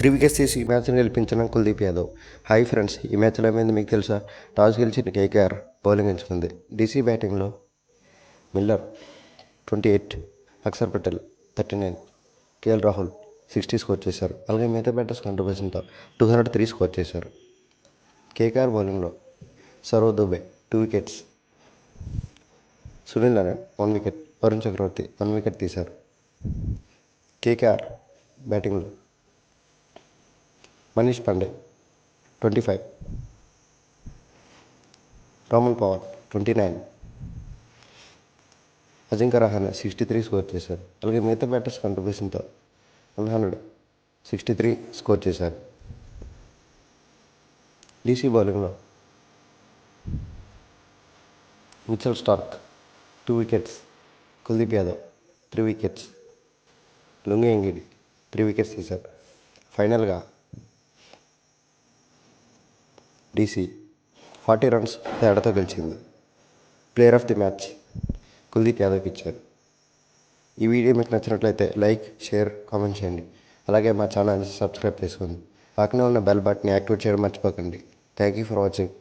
3 wickets తీసి ఈ మ్యాచ్ని గెలిపించిన కుల్దీప్ యాదవ్. హాయ్ ఫ్రెండ్స్, ఈ మ్యాచ్లో ఏమైంది మీకు తెలుసా? టాస్ గెలిచిన కేకేఆర్ బౌలింగ్ ఎంచుకుంది. డీసీ బ్యాటింగ్లో Miller 28, Axar Patel 39, KL Rahul 60 score చేశారు. అలాగే మిగతా బ్యాటర్స్ కాంట్రిబ్యూషన్తో 203 స్కోర్ చేశారు. కేకేఆర్ బౌలింగ్లో Saurav Dubey 2 wickets, Sunil Narine 1 wicket, Varun Chakravarthy 1 wicket తీశారు. కేకేఆర్ బ్యాటింగ్లో Manish Pandey 25, Rovman Powell 29, Ajinkya Rahane 63 score చేశారు. అలాగే మిగతా బ్యాటర్స్ కాంట్రిబ్యూషన్తో 163 స్కోర్ చేశారు. డీసీ బౌలింగ్లో Mitchell Starc 2 wickets, Kuldeep Yadav 3 wickets, Lungi Ngidi 3 wickets తీశారు. ఫైనల్గా డీసీ 40 రన్స్ తేడాతో గెలిచింది. Player of the match Kuldeep యాదవ్కి ఇచ్చారు. ఈ వీడియో మీకు నచ్చినట్లయితే లైక్, షేర్, కామెంట్ చేయండి. అలాగే మా ఛానల్ని సబ్స్క్రైబ్ చేసుకోండి. పక్కనే ఉన్న బెల్ బటన్ని యాక్టివేట్ చేయడం మర్చిపోకండి. Thank you for watching.